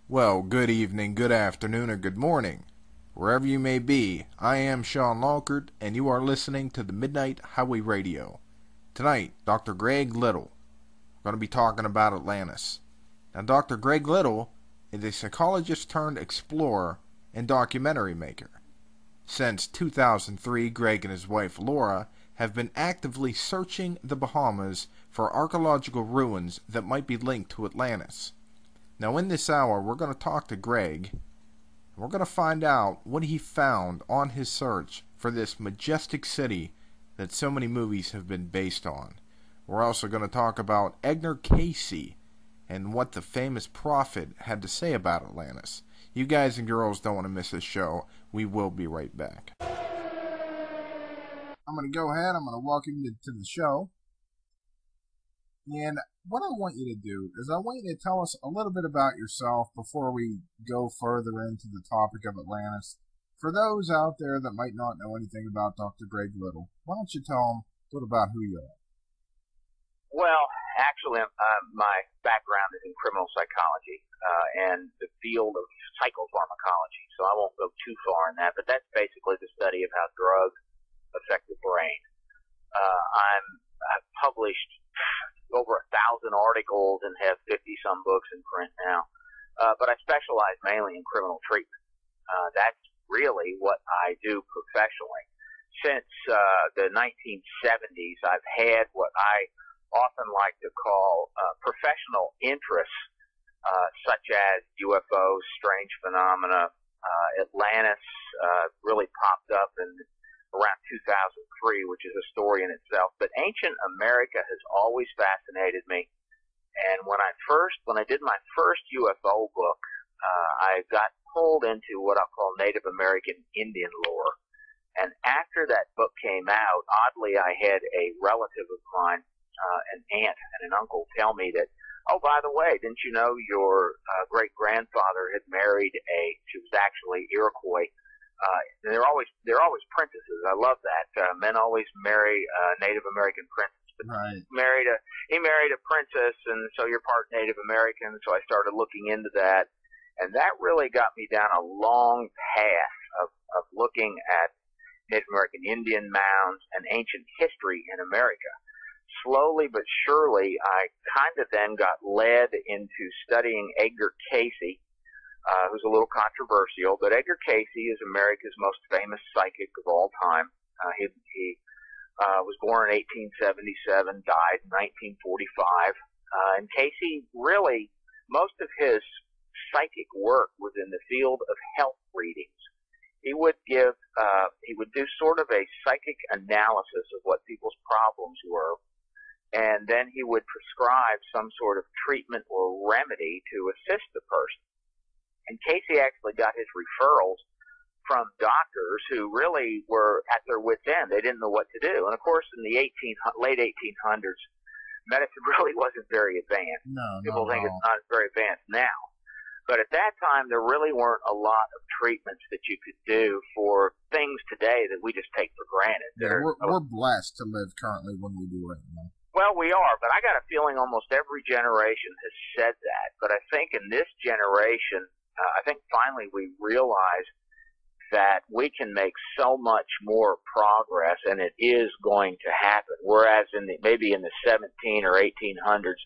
Well, good evening, good afternoon, or good morning. Wherever you may be, I am Shawn Lonkert, and you are listening to the Midnight Highway Radio. Tonight, Dr. Greg Little. We're going to be talking about Atlantis. Now, Dr. Greg Little is a psychologist turned explorer and documentary maker. Since 2003, Greg and his wife Laura have been actively searching the Bahamas for archaeological ruins that might be linked to Atlantis. Now, in this hour, we're going to talk to Greg, and we're going to find out what he found on his search for this majestic city that so many movies have been based on. We're also going to talk about Edgar Cayce and what the famous prophet had to say about Atlantis. You guys and girls don't want to miss this show. We will be right back. I'm going to go ahead. I'm going to welcome you to the show. And what I want you to do is I want you to tell us a little bit about yourself before we go further into the topic of Atlantis. For those out there that might not know anything about Dr. Greg Little, why don't you tell them a little about who you are? Well, actually, my background is in criminal psychology and the field of psychopharmacology, so I won't go too far in that, but that's basically the study of how drugs affect the brain. I've published over 1,000 articles and have 50-some books in print now. But I specialize mainly in criminal treatment. That's really what I do professionally. Since the 1970s, I've had what I often like to call professional interests, such as UFOs, strange phenomena. Atlantis really popped up in around 2003, which is a story in itself. But ancient America has always fascinated me. And when I did my first UFO book, I got pulled into what I'll call Native American Indian lore. And after that book came out, oddly, I had a relative of mine, an aunt and an uncle, tell me that, oh, by the way, didn't you know your great-grandfather had married she was actually Iroquois. They're always princesses. I love that. Men always marry Native American princess. But Right. He married a princess, and so you're part Native American. So I started looking into that, and that really got me down a long path of looking at Native American Indian mounds and ancient history in America. Slowly but surely, I kind of then got led into studying Edgar Cayce, who's a little controversial, but Edgar Cayce is America's most famous psychic of all time. He was born in 1877, died in 1945, and Cayce really, most of his psychic work was in the field of health readings. He would do sort of a psychic analysis of what people's problems were, and then he would prescribe some sort of treatment or remedy to assist the person. And Cayce actually got his referrals from doctors who really were at their wits' end. They didn't know what to do. And, of course, in the late 1800s, medicine really wasn't very advanced. No, People think it's not very advanced now. But at that time, there really weren't a lot of treatments that you could do for things today that we just take for granted. Yeah, we're blessed to live currently when we do right now. Well, we are, but I got a feeling almost every generation has said that. But I think in this generation, I think finally we realize that we can make so much more progress, and it is going to happen. Whereas maybe in the 17 or 1800s,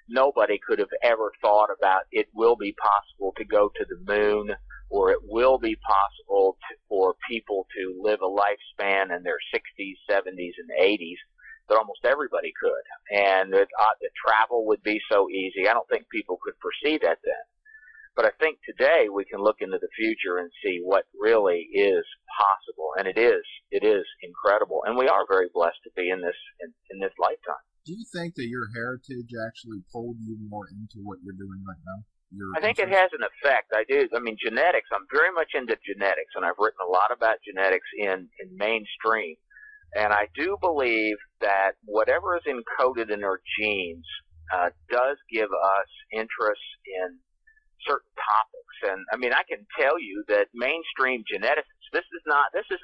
nobody could have ever thought about it will be possible to go to the moon, or it will be possible for people to live a lifespan in their 60s, 70s, and 80s. That almost everybody could, and that travel would be so easy. I don't think people could foresee that then. But I think today we can look into the future and see what really is possible, and it is incredible. And we are very blessed to be in this lifetime. Do you think that your heritage actually pulled you more into what you're doing right now? I think it has an effect. I do. I mean, genetics. I'm very much into genetics, and I've written a lot about genetics in mainstream. And I do believe that whatever is encoded in our genes does give us interest in certain topics. And I mean, I can tell you that mainstream geneticists, this is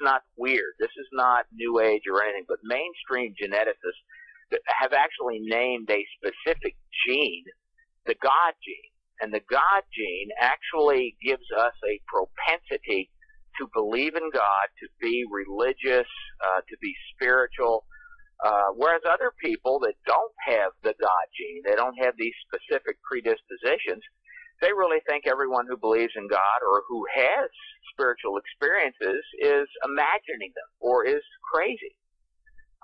not weird. This is not New Age or anything, but mainstream geneticists have actually named a specific gene the God gene. And the God gene actually gives us a propensity to believe in God, to be religious, to be spiritual, whereas other people that don't have the God gene, they don't have these specific predispositions, they really think everyone who believes in God or who has spiritual experiences is imagining them or is crazy.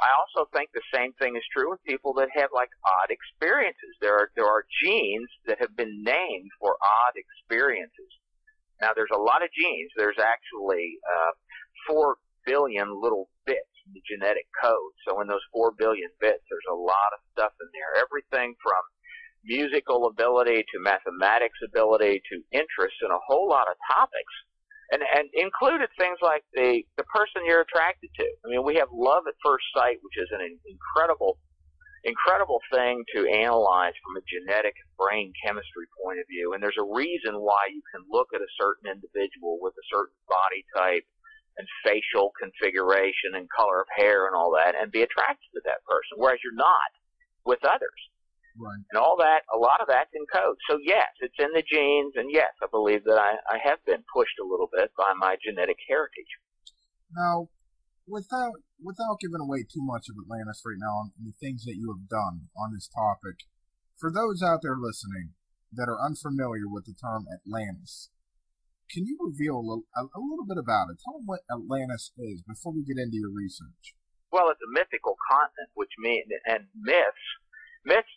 I also think the same thing is true with people that have like odd experiences. There are genes that have been named for odd experiences. Now, there's a lot of genes. There's actually 4 billion little bits in the genetic code. So in those 4 billion bits, there's a lot of stuff in there. Everything from musical ability to mathematics ability to interest in a whole lot of topics. And included things like the person you're attracted to. I mean, we have love at first sight, which is an incredible thing to analyze from a genetic brain chemistry point of view. And there's a reason why you can look at a certain individual with a certain body type and facial configuration and color of hair and all that and be attracted to that person, whereas you're not with others. Right. And all that, a lot of that's in code. So yes, it's in the genes, and yes, I believe that I have been pushed a little bit by my genetic heritage. Now, without giving away too much of Atlantis right now and the things that you have done on this topic, for those out there listening that are unfamiliar with the term Atlantis, can you reveal a little bit about it? Tell them what Atlantis is before we get into your research. Well, it's a mythical continent, which means, and myths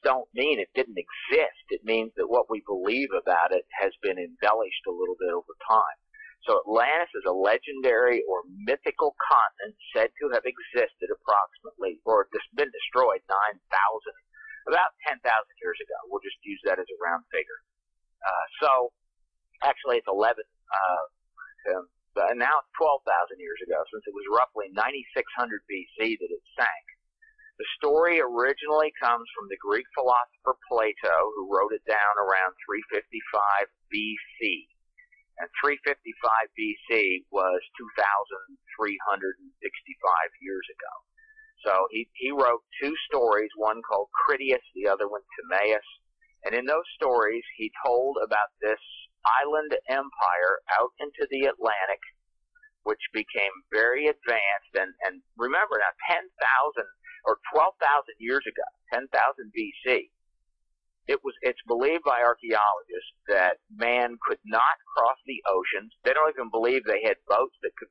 don't mean it didn't exist. It means that what we believe about it has been embellished a little bit over time. So Atlantis is a legendary or mythical continent said to have existed approximately, or been destroyed about 10,000 years ago. We'll just use that as a round figure. So actually it's 11, and now it's 12,000 years ago, since it was roughly 9600 BC that it sank. The story originally comes from the Greek philosopher Plato, who wrote it down around 355 BC. And 355 BC was 2,365 years ago. So he wrote 2 stories, one called Critias, the other one Timaeus. And in those stories, he told about this island empire out into the Atlantic, which became very advanced. And remember now, 10,000 or 12,000 years ago, 10,000 BC, it's believed by archaeologists that man could not cross the oceans. They don't even believe they had boats that could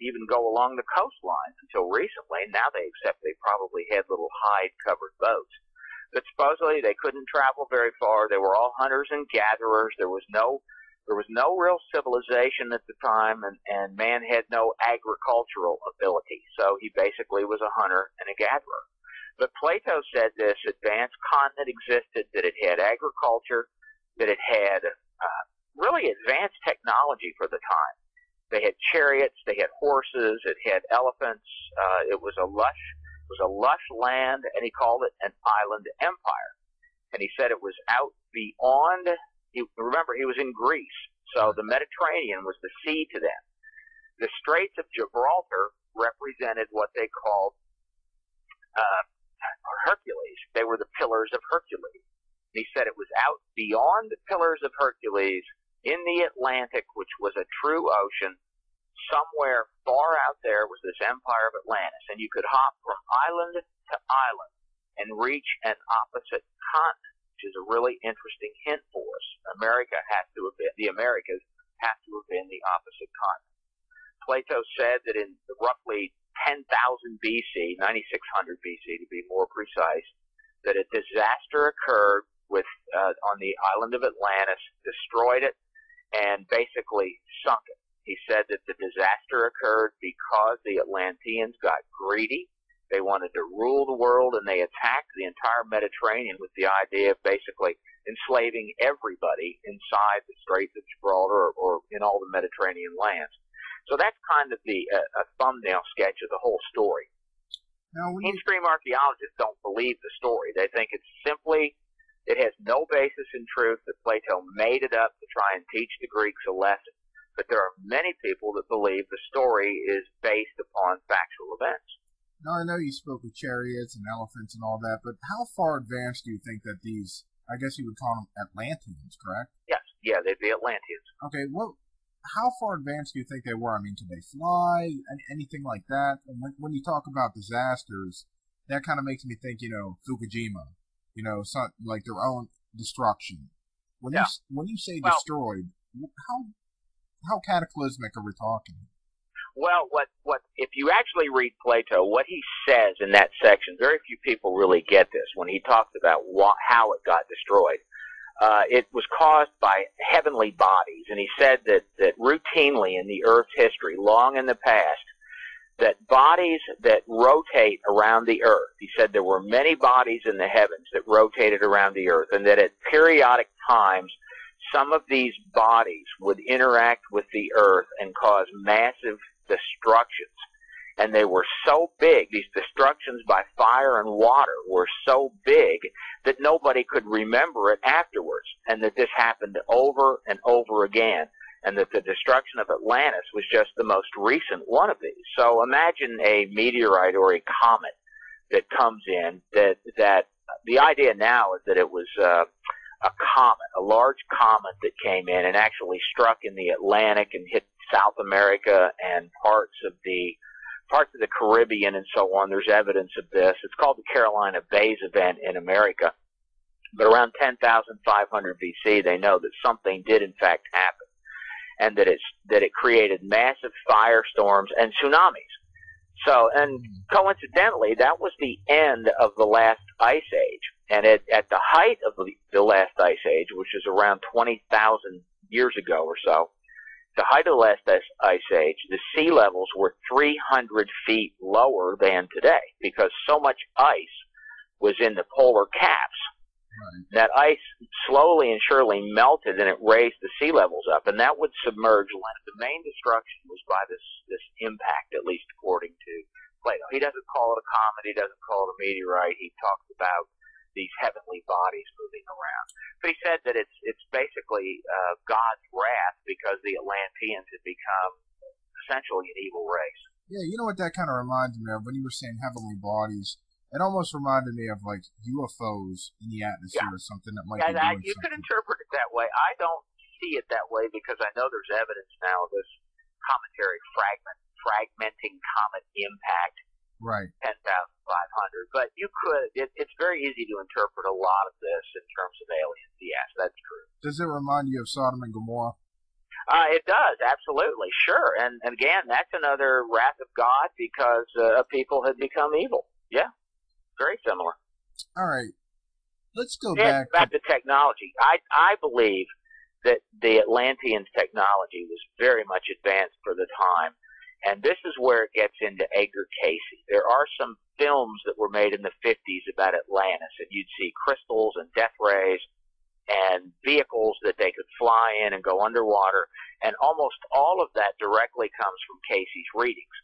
even go along the coastlines until recently. Now they accept they probably had little hide-covered boats. But supposedly they couldn't travel very far. They were all hunters and gatherers. There was no real civilization at the time, and man had no agricultural ability. So he basically was a hunter and a gatherer. But Plato said this advanced continent existed, that it had agriculture, that it had really advanced technology for the time. They had chariots, they had horses, it had elephants. It was a lush land, and he called it an island empire. And he said it was out beyond. Remember, he was in Greece, so the Mediterranean was the sea to them. The Straits of Gibraltar represented what they called Hercules. They were the Pillars of Hercules. He said it was out beyond the Pillars of Hercules in the Atlantic, which was a true ocean. Somewhere far out there was this empire of Atlantis, and you could hop from island to island and reach an opposite continent, which is a really interesting hint for us. The Americas have to have been the opposite continent. Plato said that in roughly 10,000 BC, 9600 BC to be more precise, that a disaster occurred on the island of Atlantis, destroyed it, and basically sunk it. He said that the disaster occurred because the Atlanteans got greedy. They wanted to rule the world, and they attacked the entire Mediterranean with the idea of basically enslaving everybody inside the Straits of Gibraltar or in all the Mediterranean lands. So that's kind of a thumbnail sketch of the whole story. Now, mainstream archaeologists don't believe the story. They think it has no basis in truth, that Plato made it up to try and teach the Greeks a lesson. But there are many people that believe the story is based upon factual events. Now, I know you spoke of chariots and elephants and all that, but how far advanced do you think that these I guess you would call them Atlanteans, correct? Yes, yeah, they'd be Atlanteans. Okay, well, how far advanced do you think they were? I mean, could they fly? Anything like that? And when you talk about disasters, that kind of makes me think, Fukushima, some, like their own destruction. Yeah. When you say Well, destroyed, how cataclysmic are we talking? Well, what if you actually read Plato, what he says in that section, very few people really get this when he talks about how it got destroyed. It was caused by heavenly bodies, and he said that routinely in the Earth's history, long in the past, that bodies that rotate around the Earth, he said there were many bodies in the heavens that rotated around the Earth, and that at periodic times, some of these bodies would interact with the Earth and cause massive destructions. And they were so big, these destructions by fire and water were so big that nobody could remember it afterwards, and that this happened over and over again, and that the destruction of Atlantis was just the most recent one of these. So imagine a meteorite or a comet that comes in, that the idea now is that it was a comet, a large comet that came in and actually struck in the Atlantic and hit South America and parts of the Caribbean and so on. There's evidence of this. It's called the Carolina Bays event in America. But around 10,500 BC, they know that something did in fact happen, and that it created massive firestorms and tsunamis. So, and coincidentally, that was the end of the last ice age. And at the height of the last ice age, which is around 20,000 years ago or so, the height of the last ice age, the sea levels were 300 feet lower than today because so much ice was in the polar caps. Right. That ice slowly and surely melted, and it raised the sea levels up, and that would submerge land. The main destruction was by this impact, at least according to Plato. He doesn't call it a comet. He doesn't call it a meteorite. He talks about these heavenly bodies moving around. But he said that it's basically God's wrath because the Atlanteans had become essentially an evil race. Yeah, you know what that kind of reminds me of when you were saying heavenly bodies. It almost reminded me of like UFOs in the atmosphere or something that might be doing you something. could interpret it that way. I don't see it that way because I know there's evidence now of this cometary fragmenting comet impact. Right. 10,500. But you could, it's very easy to interpret a lot of this in terms of aliens. Yes, that's true. Does it remind you of Sodom and Gomorrah? It does, absolutely, sure. And again, that's another wrath of God because people had become evil. Yeah. Very similar. All right. Let's go back to technology. I believe that the Atlanteans' technology was very much advanced for the time, and this is where it gets into Edgar Cayce. There are some films that were made in the 50s about Atlantis, and you'd see crystals and death rays and vehicles that they could fly in and go underwater, and almost all of that directly comes from Cayce's readings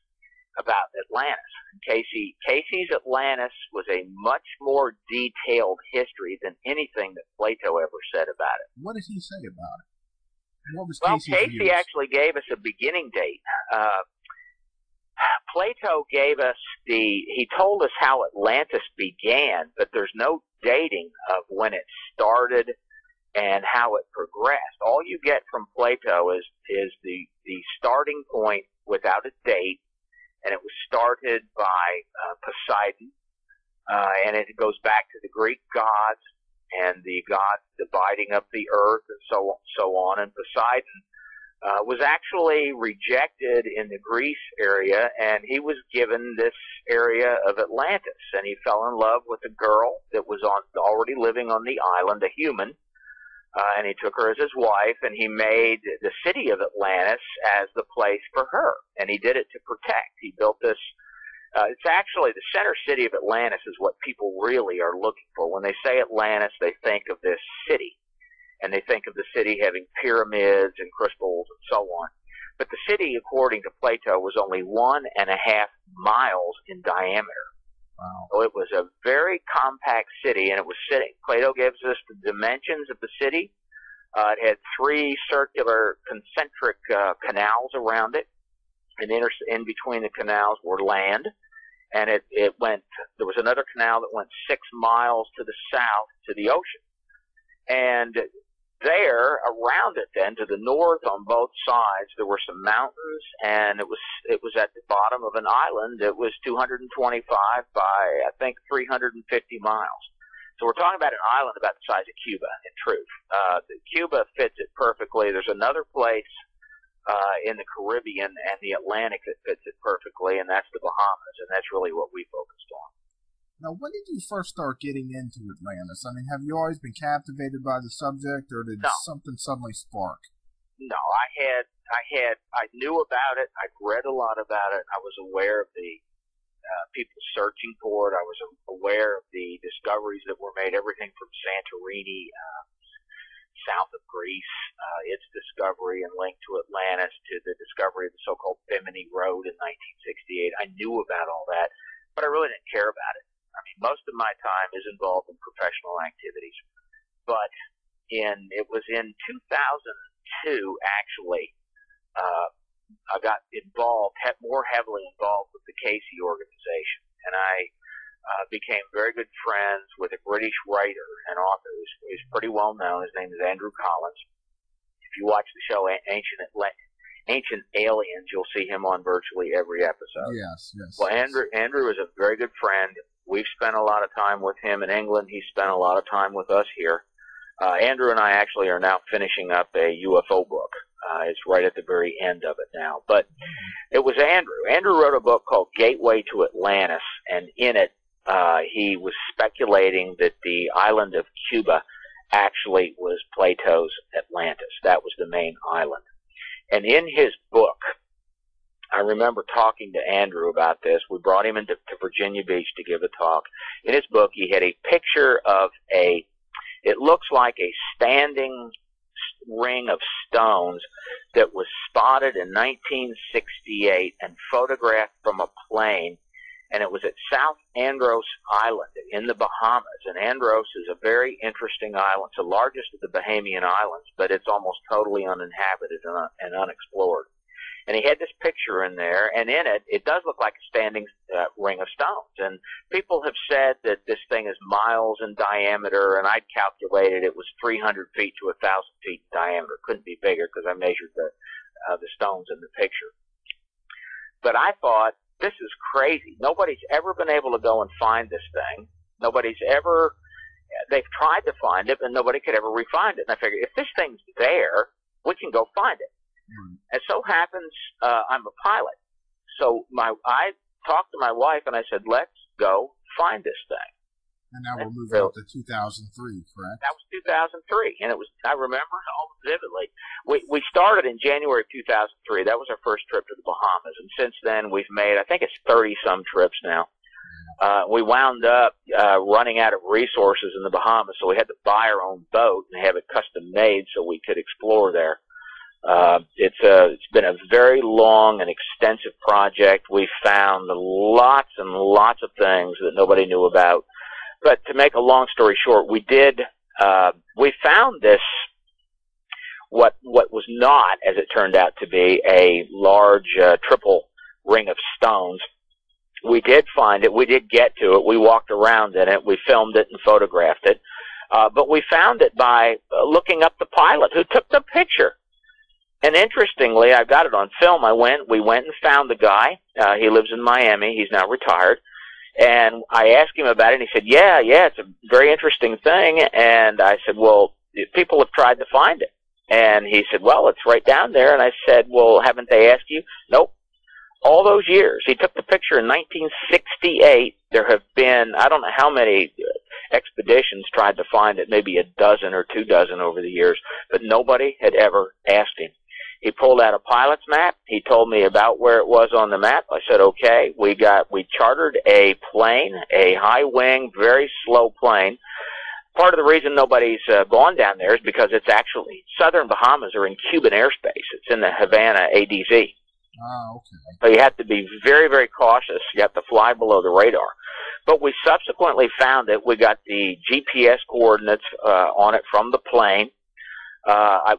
about Atlantis. Cayce's Atlantis was a much more detailed history than anything that Plato ever said about it. What did he say about it? What was Cayce actually gave us a beginning date. Plato gave us he told us how Atlantis began, but there's no dating of when it started and how it progressed. All you get from Plato is the starting point without a date, and it was started by Poseidon, and it goes back to the Greek gods and the gods dividing up the earth and so on. And Poseidon was actually rejected in the Greece area, and he was given this area of Atlantis, and he fell in love with a girl that was already living on the island, a human. And he took her as his wife, and he made the city of Atlantis as the place for her. And he did it to protect. He built this. It's actually the center city of Atlantis is what people really are looking for. When they say Atlantis, they think of this city, and they think of the city having pyramids and crystals and so on. But the city, according to Plato, was only 1.5 miles in diameter. Wow. So it was a very compact city, and it was sitting. Plato gives us the dimensions of the city. It had 3 circular concentric canals around it, and in between the canals were land. And there was another canal that went 6 miles to the south to the ocean. And there, around it then, to the north on both sides, there were some mountains, and it was at the bottom of an island that was 225 by, I think, 350 miles. So we're talking about an island about the size of Cuba, in truth. Cuba fits it perfectly. There's another place in the Caribbean and the Atlantic that fits it perfectly, and that's the Bahamas, and that's really what we focused on. Now, when did you first start getting into Atlantis? I mean, have you always been captivated by the subject, or did something suddenly spark? No, I knew about it. I'd read a lot about it. I was aware of the people searching for it. I was aware of the discoveries that were made, everything from Santorini, south of Greece, its discovery and link to Atlantis, to the discovery of the so-called Bimini Road in 1968. I knew about all that, but I really didn't care about it. I mean, most of my time is involved in professional activities, but it was in 2002, actually, I got involved, more heavily involved with the Casey organization, and I became very good friends with a British writer and author who's pretty well known. His name is Andrew Collins. If you watch the show Ancient Aliens, you'll see him on virtually every episode. Yes. Well, Andrew is a very good friend. We've spent a lot of time with him in England. He's spent a lot of time with us here. Andrew and I actually are now finishing up a UFO book. It's right at the very end of it now. But it was Andrew. Andrew wrote a book called Gateway to Atlantis, and in it he was speculating that the island of Cuba actually was Plato's Atlantis. That was the main island. And in his book, I remember talking to Andrew about this. We brought him to Virginia Beach to give a talk. In his book, he had a picture of it looks like a standing ring of stones that was spotted in 1968 and photographed from a plane, and it was at South Andros Island in the Bahamas. And Andros is a very interesting island. It's the largest of the Bahamian islands, but it's almost totally uninhabited and unexplored. And he had this picture in there, and in it, it does look like a standing ring of stones. And people have said that this thing is miles in diameter, and I'd calculated it was 300 feet to 1,000 feet in diameter. It couldn't be bigger because I measured the stones in the picture. But I thought, this is crazy. Nobody's ever been able to go and find this thing. They've tried to find it, and nobody could ever re-find it. And I figured, if this thing's there, we can go find it. It so happens I'm a pilot. So I talked to my wife, and I said, let's go find this thing. And now we're moving up to 2003, correct? That was 2003, and I remember it all vividly. We started in January of 2003. That was our first trip to the Bahamas, and since then we've made, I think it's 30-some trips now. We wound up running out of resources in the Bahamas, so we had to buy our own boat and have it custom made so we could explore there. It's been a very long and extensive project. We found lots and lots of things that nobody knew about. But to make a long story short, we found this, what was not, as it turned out to be, a large triple ring of stones. We did find it. We did get to it. We walked around in it. We filmed it and photographed it. But we found it by looking up the pilot who took the picture. And interestingly, I've got it on film. We went and found the guy. He lives in Miami. He's now retired. And I asked him about it, and he said, yeah, it's a very interesting thing. And I said, well, people have tried to find it. And he said, well, it's right down there. And I said, well, haven't they asked you? Nope. All those years. He took the picture in 1968. There have been, I don't know how many expeditions tried to find it, maybe a dozen or 2 dozen over the years, but nobody had ever asked him. He pulled out a pilot's map. He told me about where it was on the map. I said, okay. We chartered a plane, a high-wing, very slow plane. Part of the reason nobody's gone down there is because it's actually, southern Bahamas are in Cuban airspace. It's in the Havana ADZ. Oh, okay. So you have to be very, very cautious. You have to fly below the radar. But we subsequently found it. We got the GPS coordinates on it from the plane.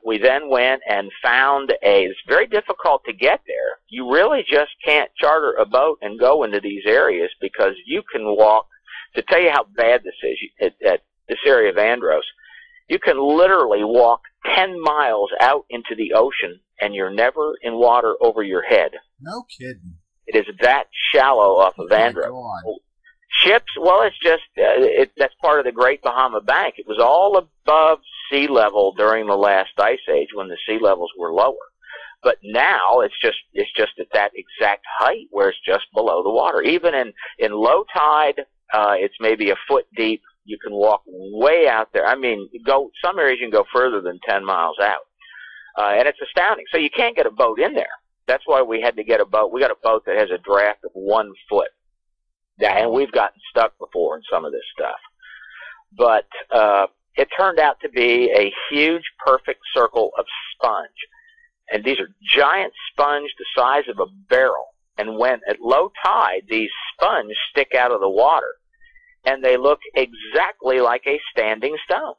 We then went and found it's very difficult to get there. You really just can't charter a boat and go into these areas because you can walk, to tell you how bad this is, at this area of Andros, You can literally walk 10 miles out into the ocean, and you're never in water over your head. No kidding. It is that shallow off of Andros. Ships, well, it's just, that's part of the Great Bahama Bank. It was all above sea level during the last ice age when the sea levels were lower. But now it's just at that exact height where it's just below the water. Even in low tide, it's maybe a foot deep. You can walk way out there. I mean, some areas you can go further than 10 miles out. And it's astounding. So you can't get a boat in there. That's why we had to get a boat. We got a boat that has a draft of 1 foot. Yeah, and we've gotten stuck before in some of this stuff. But it turned out to be a huge, perfect circle of sponge. And these are giant sponge the size of a barrel. And when at low tide, these sponge stick out of the water. And they look exactly like a standing stone.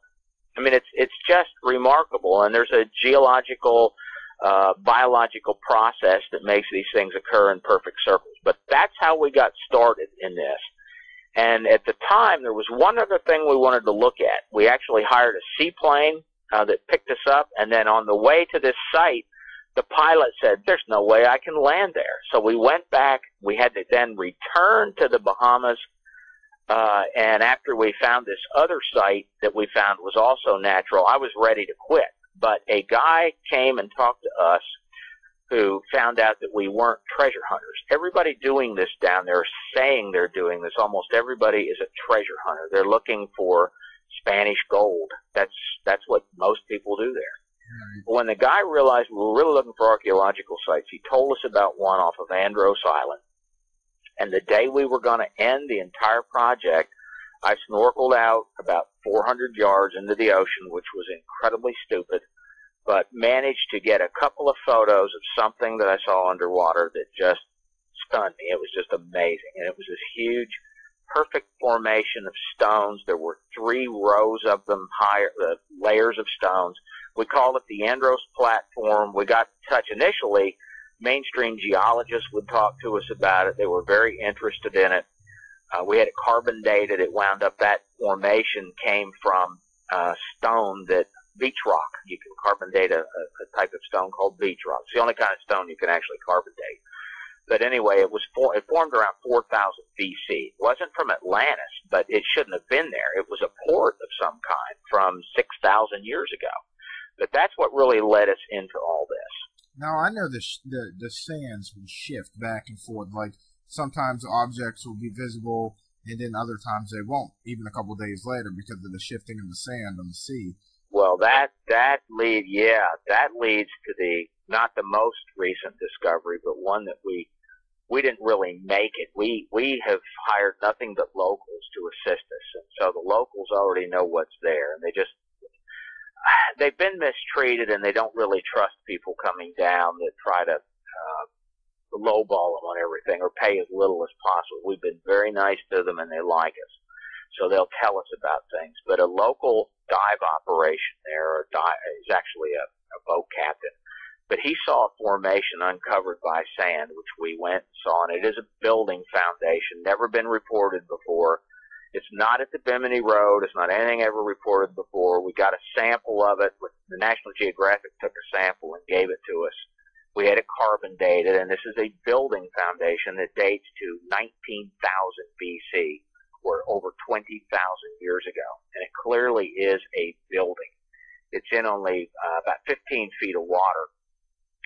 I mean, it's just remarkable. And there's a geological, biological process that makes these things occur in perfect circles. But that's how we got started in this. And at the time, there was one other thing we wanted to look at. We actually hired a seaplane that picked us up. And then on the way to this site, the pilot said, there's no way I can land there. So we went back. We had to then return to the Bahamas. And after we found this other site that we found was also natural, I was ready to quit. But a guy came and talked to us who found out that we weren't treasure hunters. Everybody doing this down there saying they're doing this. Almost everybody is a treasure hunter. They're looking for Spanish gold. That's what most people do there. When the guy realized we were really looking for archaeological sites, he told us about one off of Andros Island. And the day we were going to end the entire project, I snorkeled out about 400 yards into the ocean, which was incredibly stupid, but managed to get a couple of photos of something that I saw underwater that just stunned me. It was just amazing. And it was this huge, perfect formation of stones. There were 3 rows of them, layers of stones. We called it the Andros Platform. We got in touch initially. Mainstream geologists would talk to us about it. They were very interested in it. We had it carbon dated. It wound up that formation came from stone that beach rock. You can carbon date a type of stone called beach rock. It's the only kind of stone you can actually carbon date. But anyway, it formed around 4,000 BC. It wasn't from Atlantis, but it shouldn't have been there. It was a port of some kind from 6,000 years ago. But that's what really led us into all this. Now, I know the sands will shift back and forth. Like, sometimes objects will be visible, and then other times they won't, even a couple days later, because of the shifting of the sand on the sea. Well, that leads to the, not the most recent discovery, but one that we didn't really make it. We have hired nothing but locals to assist us, and so the locals already know what's there, and they've been mistreated, and they don't really trust people coming down that try to lowball them on everything or pay as little as possible. We've been very nice to them, and they like us, so they'll tell us about things. But a local dive operation there is actually a boat captain, but he saw a formation uncovered by sand, which we went and saw, and it is a building foundation, never been reported before. It's not at the Bimini Road. It's not anything ever reported before. We got a sample of it. The National Geographic took a sample and gave it to us. We had it carbon dated, and this is a building foundation that dates to 19,000 BC, or over 20,000 years ago. And it clearly is a building. It's in only about 15 feet of water.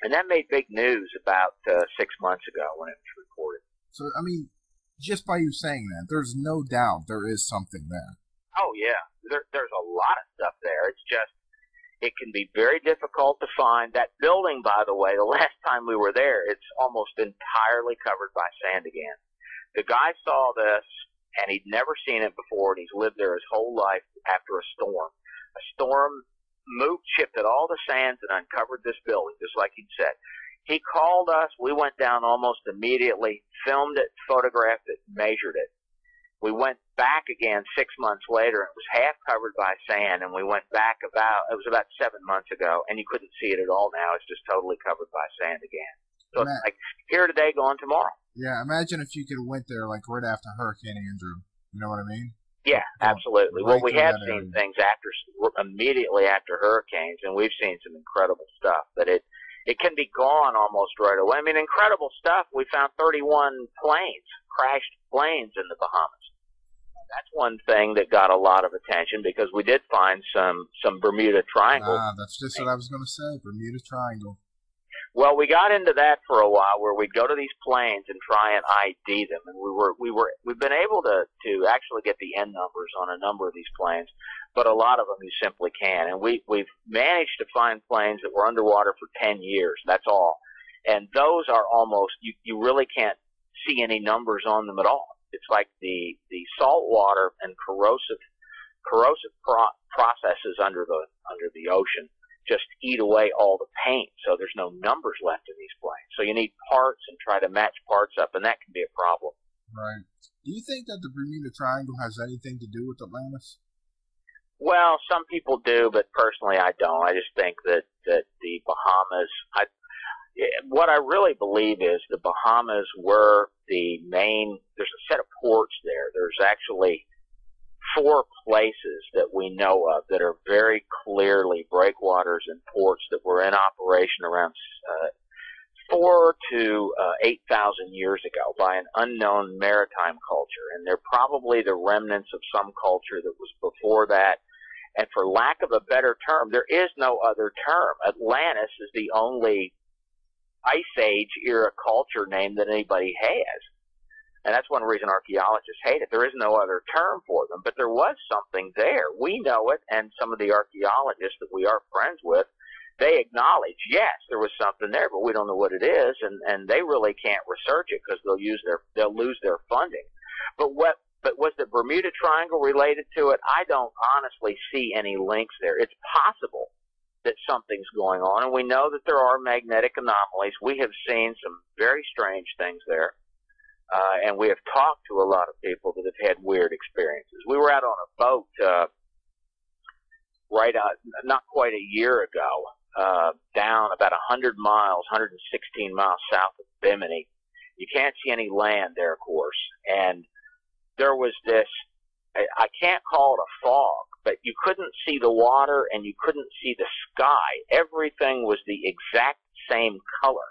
And that made big news about 6 months ago when it was reported. So, I mean, just by you saying that, there's no doubt there is something there. Oh, yeah. There's a lot of stuff there. It's just, it can be very difficult to find. That building, by the way, the last time we were there, it's almost entirely covered by sand again. The guy saw this, and he'd never seen it before, and he's lived there his whole life after a storm. A storm shifted all the sands and uncovered this building, just like he'd said. He called us. We went down almost immediately, filmed it, photographed it, measured it. We went back again 6 months later, and it was half covered by sand, and we went back it was about 7 months ago, and you couldn't see it at all now. It's just totally covered by sand again. So it's like here today, gone tomorrow. Yeah, imagine if you could have went there like right after Hurricane Andrew. You know what I mean? Yeah, absolutely. Right Well, we through have that seen area. things immediately after hurricanes, and we've seen some incredible stuff. But it can be gone almost right away. I mean, incredible stuff. We found 31 planes, crashed planes in the Bahamas. That's one thing that got a lot of attention because we did find some Bermuda Triangle. That's just what I was going to say, Bermuda Triangle. Well, we got into that for a while, where we'd go to these planes and try and ID them, and we've been able to actually get the N numbers on a number of these planes, but a lot of them you simply can't. And we've managed to find planes that were underwater for 10 years. That's all, and those are almost you really can't see any numbers on them at all. It's like the salt water and corrosive processes under the ocean just eat away all the paint, so there's no numbers left in these planes. So you need parts and try to match parts up, and that can be a problem. Right. Do you think that the Bermuda Triangle has anything to do with Atlantis? Well, some people do, but personally I don't. I just think that the Bahamas, what I really believe is the Bahamas were the main, there's a set of ports there. There's actually 4 places that we know of that are very clearly breakwaters and ports that were in operation around 4 to 8,000 years ago by an unknown maritime culture. And they're probably the remnants of some culture that was before that. And for lack of a better term, there is no other term. Atlantis is the only Ice Age era culture name that anybody has. And that's one reason archaeologists hate it. There is no other term for them, but there was something there. We know it, and some of the archaeologists that we are friends with, they acknowledge, yes, there was something there, but we don't know what it is, and they really can't research it because they'll lose their funding. But was the Bermuda Triangle related to it? I don't honestly see any links there. It's possible that something's going on, and we know that there are magnetic anomalies. We have seen some very strange things there. And we have talked to a lot of people that have had weird experiences. We were out on a boat not quite a year ago, down about 100 miles, 116 miles south of Bimini. You can't see any land there, of course. And there was this, I can't call it a fog, but you couldn't see the water and you couldn't see the sky. Everything was the exact same color.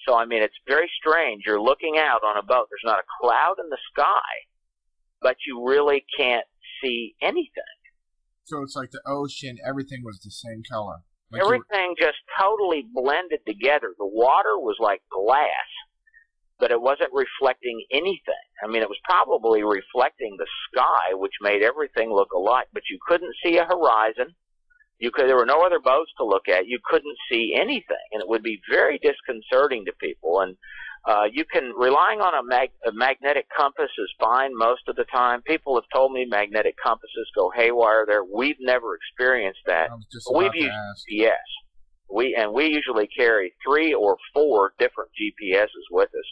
So, I mean, it's very strange. You're looking out on a boat. There's not a cloud in the sky, but you really can't see anything. So it's like the ocean, everything was the same color. Like everything just totally blended together. The water was like glass, but it wasn't reflecting anything. I mean, it was probably reflecting the sky, which made everything look alike, but you couldn't see a horizon. There were no other boats to look at. You couldn't see anything, and it would be very disconcerting to people. And you can, relying on a magnetic compass is fine most of the time. People have told me magnetic compasses go haywire there. We've never experienced that. I was just about to ask. Yes. We usually carry 3 or 4 different GPSs with us,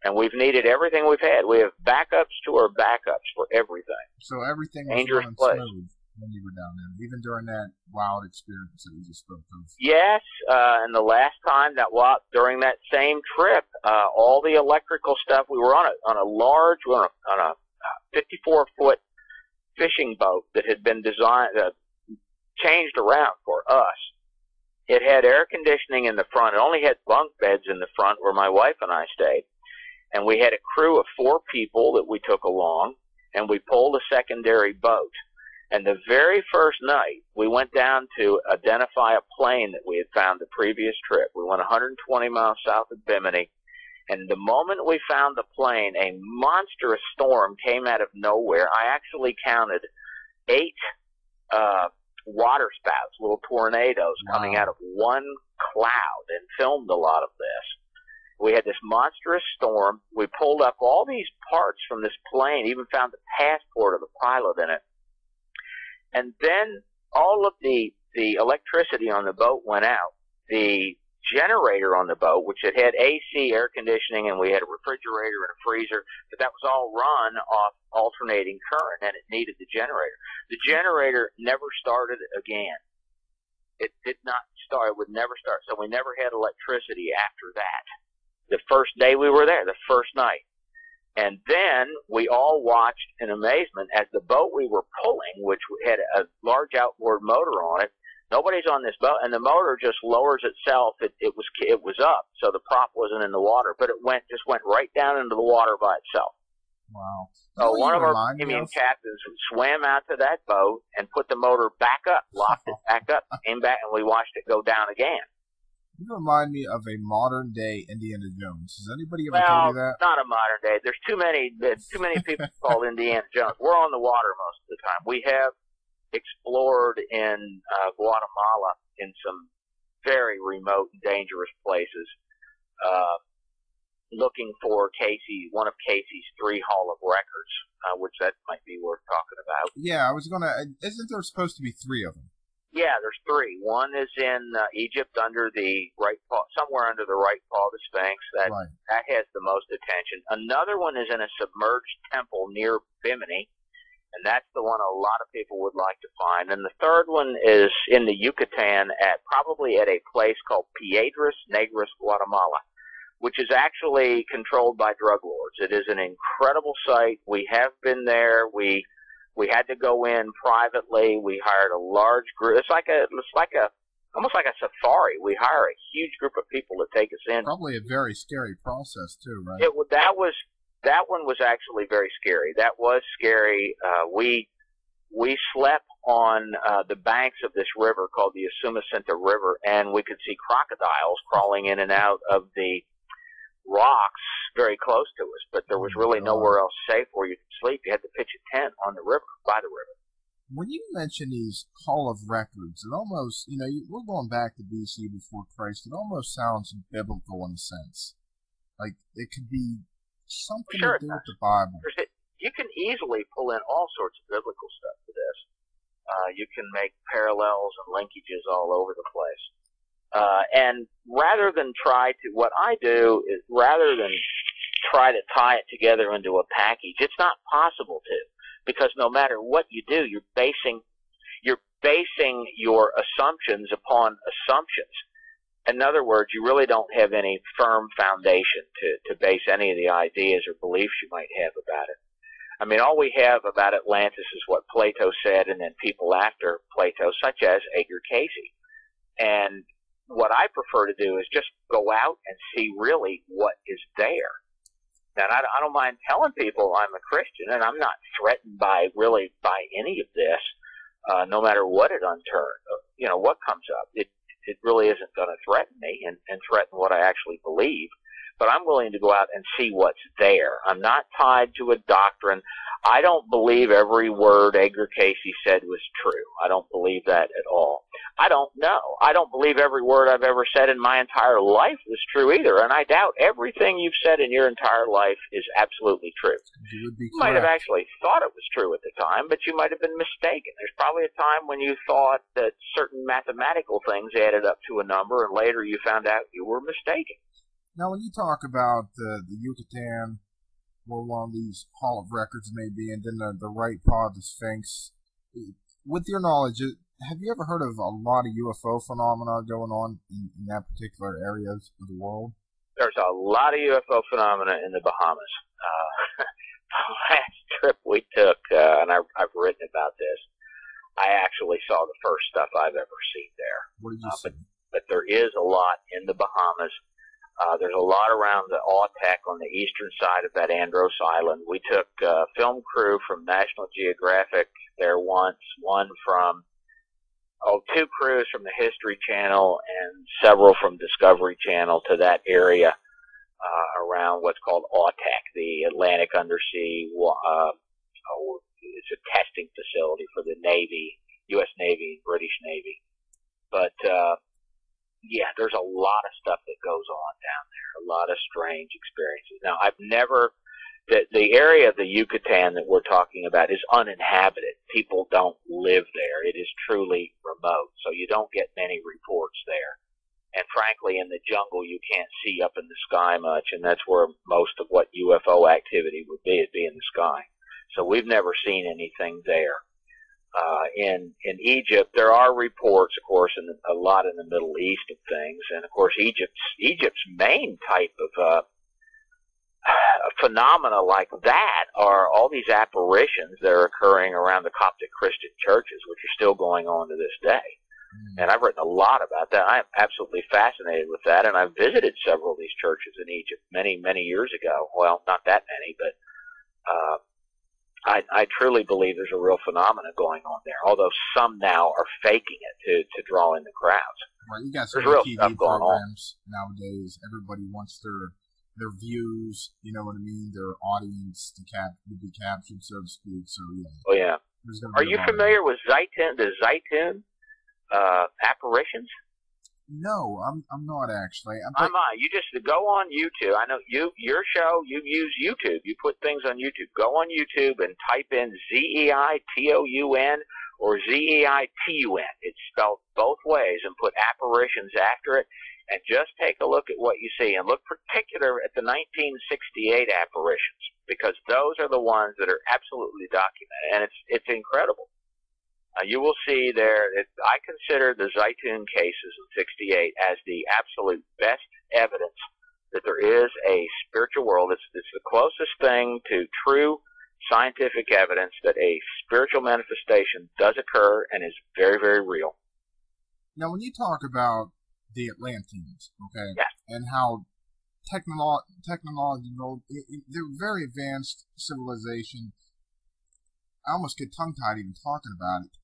and we've needed everything we've had. We have backups to our backups for everything. So everything was running smooth when you were down there, even during that wild experience that we just spoke of. Yes, and the last time during that same trip, all the electrical stuff, we were on a 54-foot fishing boat that had been changed around for us. It had air conditioning in the front. It only had bunk beds in the front where my wife and I stayed. And we had a crew of 4 people that we took along, and we pulled a secondary boat. And the very first night, we went down to identify a plane that we had found the previous trip. We went 120 miles south of Bimini, and the moment we found the plane, a monstrous storm came out of nowhere. I actually counted 8 water spouts, little tornadoes coming out of one cloud, and filmed a lot of this. We had this monstrous storm. We pulled up all these parts from this plane, even found the passport of the pilot in it. And then all of the electricity on the boat went out. The generator on the boat, which had AC, air conditioning, and we had a refrigerator and a freezer, but that was all run off alternating current, and it needed the generator. The generator never started again. It did not start. It would never start. So we never had electricity after that. The first day we were there, the first night. And then we all watched in amazement as the boat we were pulling, which had a large outboard motor on it. Nobody's on this boat, and the motor just lowers itself. It was up, so the prop wasn't in the water, but it just went right down into the water by itself. Wow. So one of our Bohemian captains swam out to that boat and put the motor back up, locked it back up, came back, and we watched it go down again. You remind me of a modern day Indiana Jones. Has anybody ever told you that? Not a modern day. There's too many people called Indiana Jones. We're on the water most of the time. We have explored in Guatemala in some very remote and dangerous places, looking for one of Casey's 3 Hall of Records, which that might be worth talking about. Yeah, I was gonna. Isn't there supposed to be 3 of them? Yeah, there's 3. One is in Egypt under the right paw, somewhere under the right paw of the Sphinx. That has the most attention. Another one is in a submerged temple near Bimini, and that's the one a lot of people would like to find. And the third one is in the Yucatan probably at a place called Piedras Negras, Guatemala, which is actually controlled by drug lords. It is an incredible site. We have been there. We had to go in privately. We hired a large group. It's almost like a safari. We hire a huge group of people to take us in. Probably a very scary process too, right? That one was actually very scary. That was scary. We slept on the banks of this river called the Usumacinta River, and we could see crocodiles crawling in and out of the rocks very close to us, but there was really nowhere else safe where you could sleep. You had to pitch a tent on the river, by the river. When you mention these Hall of Records, it almost, we're going back to BC before Christ. It almost sounds biblical in a sense. Like it could be something to do with the Bible. You can easily pull in all sorts of biblical stuff to this. You can make parallels and linkages all over the place. And rather than what I do is rather than try to tie it together into a package, it's not possible to, because no matter what you do, you're basing your assumptions upon assumptions. In other words, you really don't have any firm foundation to base any of the ideas or beliefs you might have about it. I mean, all we have about Atlantis is what Plato said, and then people after Plato, such as Edgar Cayce. And what I prefer to do is just go out and see really what is there. And I don't mind telling people I'm a Christian, and I'm not threatened by any of this, no matter what it what comes up. It really isn't going to threaten me and threaten what I actually believe. But I'm willing to go out and see what's there. I'm not tied to a doctrine. I don't believe every word Edgar Cayce said was true. I don't believe that at all. I don't know. I don't believe every word I've ever said in my entire life was true either, and I doubt everything you've said in your entire life is absolutely true. You might have actually thought it was true at the time, but you might have been mistaken. There's probably a time when you thought that certain mathematical things added up to a number, and later you found out you were mistaken. Now, when you talk about the Yucatan, or one of these Hall of Records maybe, and then the right paw of the Sphinx, with your knowledge, have you ever heard of a lot of UFO phenomena going on in that particular areas of the world? There's a lot of UFO phenomena in the Bahamas. The last trip we took, and I've written about this, I actually saw the first stuff I've ever seen there. What did you see? But there is a lot in the Bahamas. There's a lot around the Autec on the eastern side of that Andros Island. We took a film crew from National Geographic there once, two crews from the History Channel and several from Discovery Channel to that area around what's called Autec, the Atlantic Undersea. It's a testing facility for the Navy, U.S. Navy and British Navy. But yeah, there's a lot of stuff that goes on down there, a lot of strange experiences. Now, I've never, the area of the Yucatan that we're talking about is uninhabited. People don't live there. It is truly remote, so you don't get many reports there. And frankly, in the jungle, you can't see up in the sky much, and that's where most of what UFO activity would be, it'd be in the sky. So we've never seen anything there. In Egypt, there are reports, of course, a lot in the Middle East of things, and of course, Egypt's main type of phenomena like that are all these apparitions that are occurring around the Coptic Christian churches, which are still going on to this day. And I've written a lot about that. I'm absolutely fascinated with that, and I've visited several of these churches in Egypt many, many years ago. Well, not that many, but I truly believe there's a real phenomenon going on there, although some now are faking it to draw in the crowds. Well, you got some real TV programs nowadays. Everybody wants their views, you know what I mean, their audience to be captured, so to speak. So yeah. Oh yeah. Are you familiar with the Zaytun apparitions? No, I'm not actually. I'm not. You just go on YouTube. I know your show. You use YouTube. You put things on YouTube. Go on YouTube and type in ZEITOUN or ZEITUN. It's spelled both ways, and put apparitions after it, and just take a look at what you see, and look particular at the 1968 apparitions, because those are the ones that are absolutely documented, and it's incredible. You will see there that I consider the Zaytun cases in 68 as the absolute best evidence that there is a spiritual world. It's the closest thing to true scientific evidence that a spiritual manifestation does occur and is very, very real. Now, when you talk about the Atlanteans, okay, yes, and how technological, they're very advanced civilization. I almost get tongue-tied even talking about it.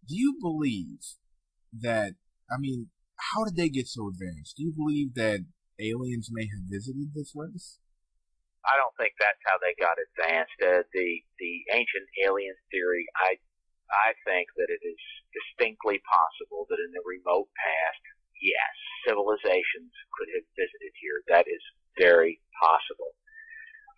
Do you believe that, I mean, how did they get so advanced? Do you believe that aliens may have visited this race? I don't think that's how they got advanced. The ancient aliens theory, I think that it is distinctly possible that in the remote past, yes, civilizations could have visited here. That is very possible.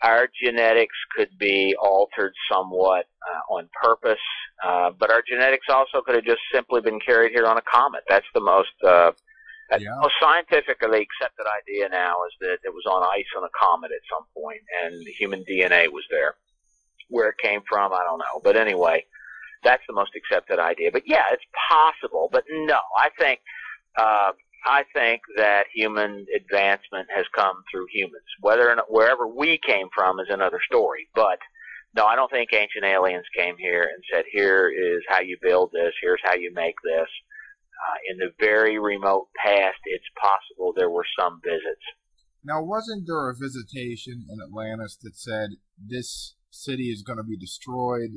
Our genetics could be altered somewhat on purpose, but our genetics also could have just simply been carried here on a comet. That's the most most scientifically accepted idea now, is that it was on ice on a comet at some point, and the human DNA was there. Where it came from, I don't know. But anyway, that's the most accepted idea. But yeah, it's possible. But no, I think that human advancement has come through humans. Whether or not wherever we came from is another story. But no, I don't think ancient aliens came here and said, here is how you build this, here's how you make this. In the very remote past, it's possible there were some visits. Now, wasn't there a visitation in Atlantis that said this city is going to be destroyed?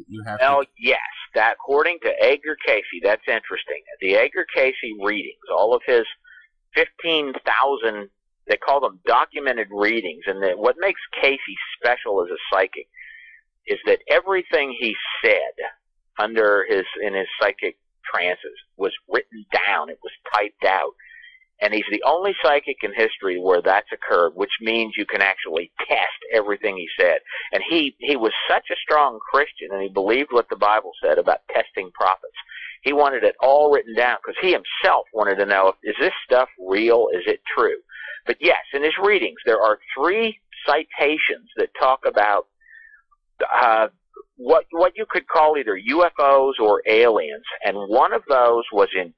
Yes. That, according to Edgar Cayce, that's interesting. The Edgar Cayce readings, all of his 15,000, they call them documented readings, and what makes Cayce special as a psychic is that everything he said in his psychic trances was written down. It was typed out. And he's the only psychic in history where that's occurred, which means you can actually test everything he said. And he was such a strong Christian, and he believed what the Bible said about testing prophets. He wanted it all written down because he himself wanted to know, is this stuff real? Is it true? But yes, in his readings, there are 3 citations that talk about what you could call either UFOs or aliens, and one of those was in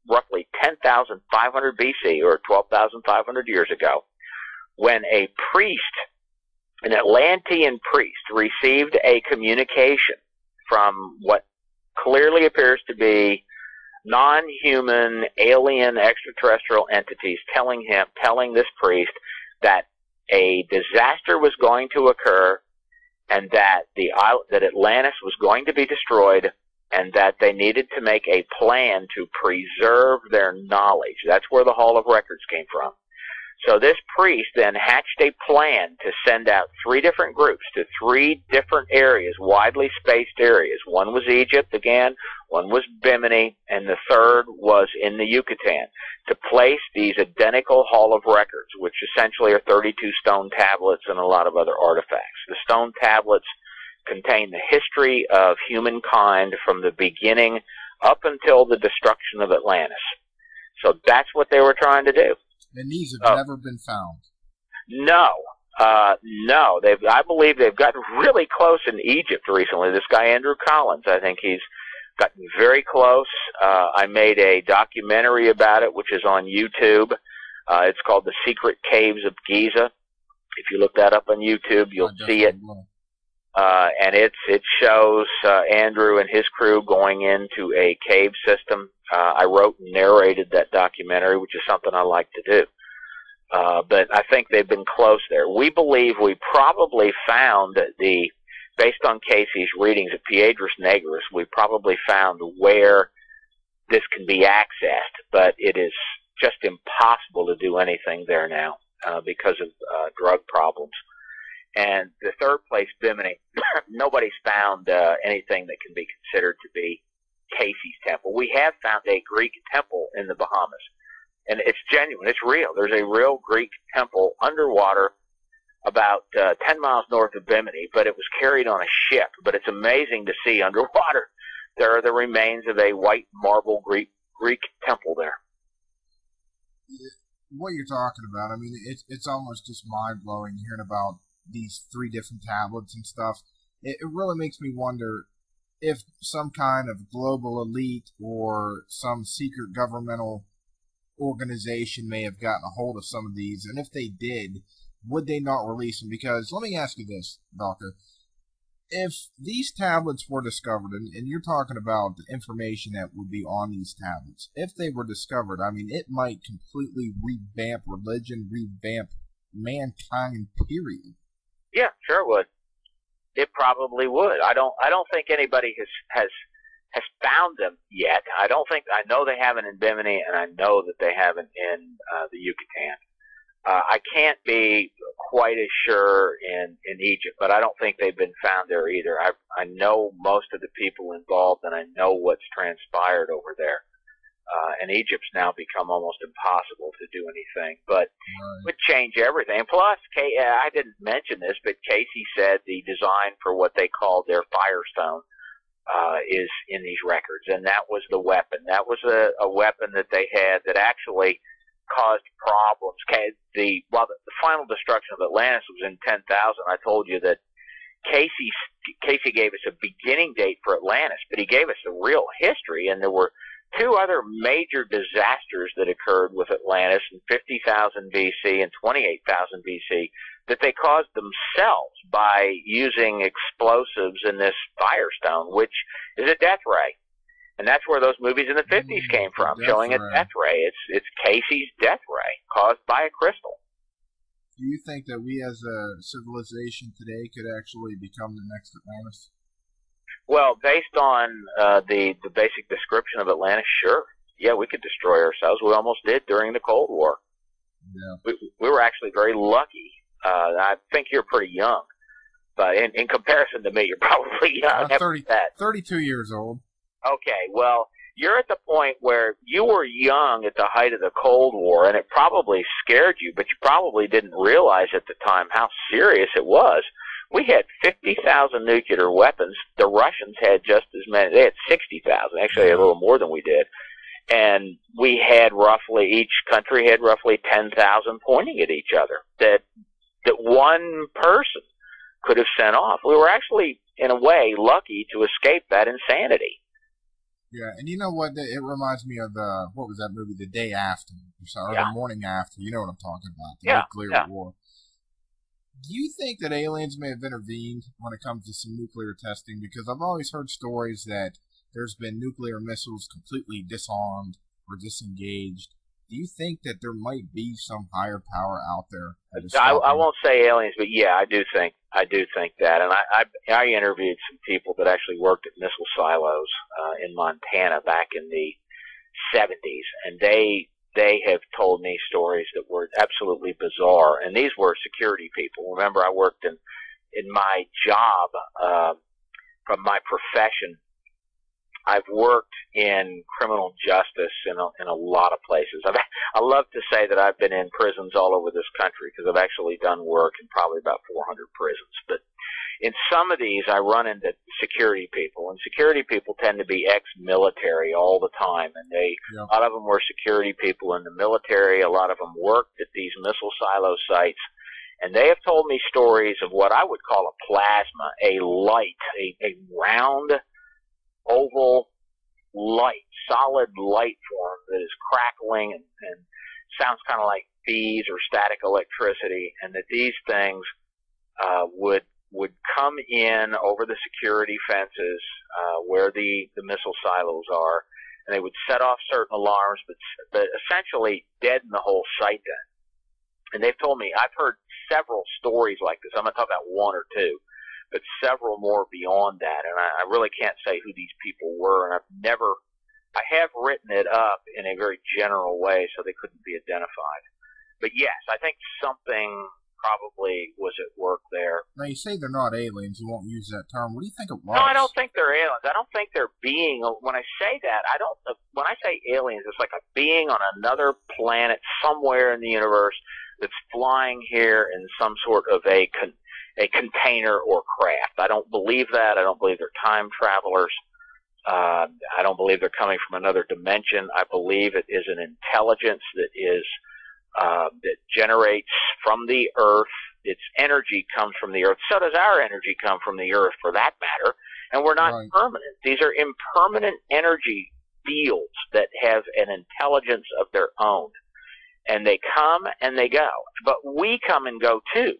roughly 10,500 BC, or 12,500 years ago, when a priest, an Atlantean priest, received a communication from what clearly appears to be non-human, alien, extraterrestrial entities, telling this priest that a disaster was going to occur, and that that Atlantis was going to be destroyed, and that they needed to make a plan to preserve their knowledge. That's where the Hall of Records came from. So this priest then hatched a plan to send out 3 different groups to 3 different areas, widely spaced areas. One was Egypt again, one was Bimini, and the third was in the Yucatan, to place these identical Hall of Records, which essentially are 32 stone tablets and a lot of other artifacts. The stone tablets contain the history of humankind from the beginning up until the destruction of Atlantis. So that's what they were trying to do. And these have never been found. No. No. I believe they've gotten really close in Egypt recently. This guy, Andrew Collins, I think he's gotten very close. I made a documentary about it, which is on YouTube. It's called The Secret Caves of Giza. If you look that up on YouTube, you'll see it. Will. And it shows Andrew and his crew going into a cave system. I wrote and narrated that documentary, which is something I like to do. But I think they've been close there. We believe we probably found based on Casey's readings at Piedras Negras, we probably found where this can be accessed, but it is just impossible to do anything there now because of drug problems. And the third place, Bimini, nobody's found anything that can be considered to be Casey's temple. We have found a Greek temple in the Bahamas, and it's genuine. It's real. There's a real Greek temple underwater about 10 miles north of Bimini, but it was carried on a ship. But it's amazing to see underwater. There are the remains of a white marble Greek temple there. What you're talking about, I mean, it's almost just mind-blowing hearing about these 3 different tablets and stuff. It really makes me wonder if some kind of global elite or some secret governmental organization may have gotten a hold of some of these, and if they did, would they not release them? Because let me ask you this, Doctor. If these tablets were discovered, and you're talking about the information that would be on these tablets, if they were discovered, I mean, it might completely revamp religion, revamp mankind, period. Yeah, sure it would. It probably would. I don't think anybody has found them yet. I know they haven't in Bimini, and I know that they haven't in the Yucatan. I can't be quite as sure in Egypt, but I don't think they've been found there either. I know most of the people involved, and I know what's transpired over there. And Egypt's now become almost impossible to do anything, but it would change everything. And plus, I didn't mention this, but Casey said the design for what they called their Firestone is in these records, and that was the weapon. That was a weapon that they had that actually caused problems. The final destruction of Atlantis was in 10,000. I told you that Casey gave us a beginning date for Atlantis, but he gave us a real history, and there were 2 other major disasters that occurred with Atlantis in 50,000 BC and 28,000 BC that they caused themselves by using explosives in this Firestone, which is a death ray. And that's where those movies in the 50s came from, showing a death ray. It's Casey's death ray caused by a crystal. Do you think that we as a civilization today could actually become the next Atlantis? Well, based on the basic description of Atlantis, sure. Yeah, we could destroy ourselves. We almost did during the Cold War. Yeah. We were actually very lucky. I think you're pretty young, but in comparison to me, you're probably young. 32 years old. Okay, well, you're at the point where you were young at the height of the Cold War, and it probably scared you, but you probably didn't realize at the time how serious it was. We had 50,000 nuclear weapons. The Russians had just as many. They had 60,000, actually a little more than we did. And we had each country had roughly 10,000 pointing at each other that one person could have sent off. We were actually, in a way, lucky to escape that insanity. Yeah, and you know what? It reminds me of what was that movie, The Day After, or The Morning After. You know what I'm talking about, the nuclear war. Do you think that aliens may have intervened when it comes to some nuclear testing? Because I've always heard stories that there's been nuclear missiles completely disarmed or disengaged. Do you think that there might be some higher power out there? I won't say aliens, but yeah, I do think that. And I interviewed some people that actually worked at missile silos in Montana back in the 70s, and they have told me stories that were absolutely bizarre. And these were security people. Remember, I worked in my job from my profession. I've worked in criminal justice in a lot of places. I love to say that I've been in prisons all over this country because I've actually done work in probably about 400 prisons. But in some of these, I run into security people, and security people tend to be ex-military all the time. And a lot of them were security people in the military. A lot of them worked at these missile silo sites. And they have told me stories of what I would call a plasma, a light, a round, oval light, solid light form that is crackling and sounds kind of like bees or static electricity, and that these things would come in over the security fences where the missile silos are, and they would set off certain alarms, but essentially deaden the whole site then. And they've told me, I've heard several stories like this. I'm going to talk about one or two, but several more beyond that. And I really can't say who these people were, and I have written it up in a very general way so they couldn't be identified. But yes, I think something probably was at work there. Now, you say they're not aliens. You won't use that term. What do you think it was? No, I don't think they're aliens. I don't think they're being. When I say that, when I say aliens, it's like a being on another planet somewhere in the universe that's flying here in some sort of a container or craft. I don't believe that. I don't believe they're time travelers. I don't believe they're coming from another dimension. I believe it is an intelligence that generates from the Earth. Its energy comes from the Earth. So does our energy come from the Earth, for that matter. And we're not permanent. These are impermanent energy fields that have an intelligence of their own. And they come and they go. But we come and go too.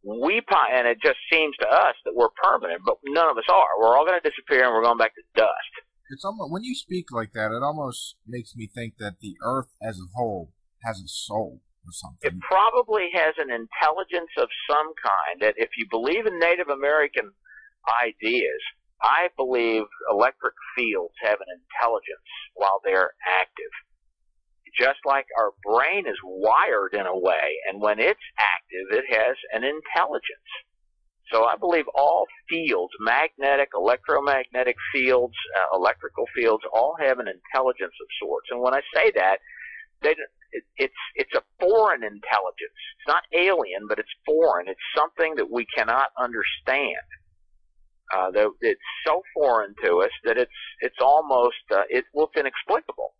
And it just seems to us that we're permanent, but none of us are. We're all going to disappear and we're going back to dust. It's almost, when you speak like that, it almost makes me think that the Earth as a whole has a soul or something. It probably has an intelligence of some kind. That if you believe in Native American ideas, I believe electric fields have an intelligence while they're active. Just like our brain is wired in a way, and when it's active, it has an intelligence. So I believe all fields, magnetic, electromagnetic fields, electrical fields, all have an intelligence of sorts. And when I say that, it's a foreign intelligence. It's not alien, but it's foreign. It's something that we cannot understand. It's so foreign to us that it's almost it's inexplicable.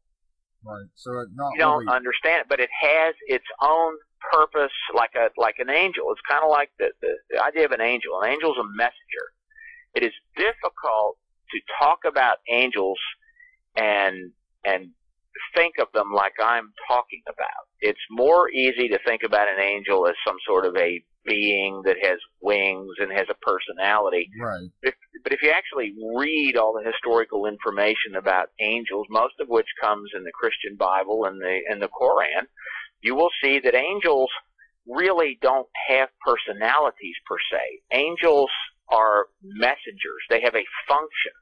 Right. So you don't understand it, but it has its own purpose, like an angel. It's kind of like the idea of an angel. An angel's a messenger. It is difficult to talk about angels and think of them like I'm talking about. It's more easy to think about an angel as some sort of a being that has wings and has a personality. Right. But if you actually read all the historical information about angels, most of which comes in the Christian Bible and the Quran, you will see that angels really don't have personalities per se. Angels are messengers. They have a function.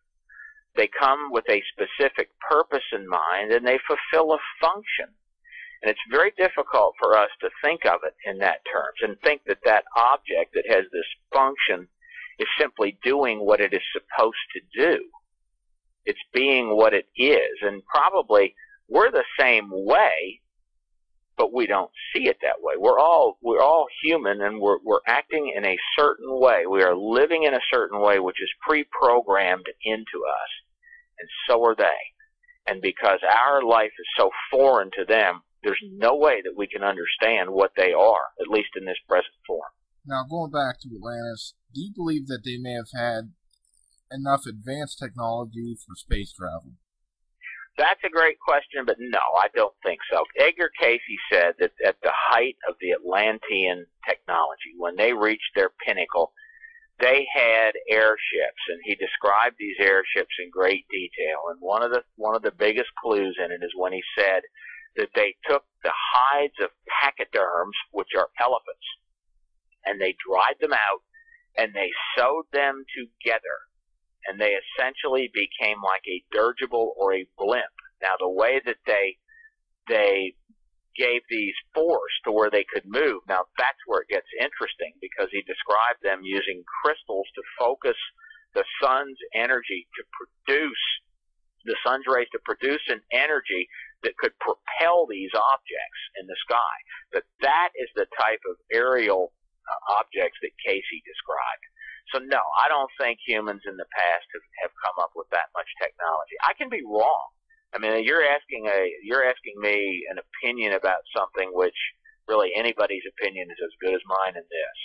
They come with a specific purpose in mind, and they fulfill a function. And it's very difficult for us to think of it in that terms and think that that object that has this function is simply doing what it is supposed to do. It's being what it is. And probably we're the same way, but we don't see it that way. We're all human, and we're acting in a certain way. We are living in a certain way which is pre-programmed into us, and so are they. And because our life is so foreign to them, there's no way that we can understand what they are, at least in this present form. Now, going back to Atlantis, do you believe that they may have had enough advanced technology for space travel? That's a great question, but no, I don't think so. Edgar Casey said that at the height of the Atlantean technology, when they reached their pinnacle, they had airships, and he described these airships in great detail. And one of the biggest clues in it is when he said that they took the hides of pachyderms, which are elephants, and they dried them out, and they sewed them together, and they essentially became like a dirigible or a blimp. Now, the way that they gave these force to where they could move, now that's where it gets interesting, because he described them using crystals to focus the sun's energy to produce, the sun's rays to produce an energy that could propel these objects in the sky. But that is the type of aerial objects that Casey described. So no, I don't think humans in the past have come up with that much technology. I can be wrong. I mean, you're asking me an opinion about something which really anybody's opinion is as good as mine in this.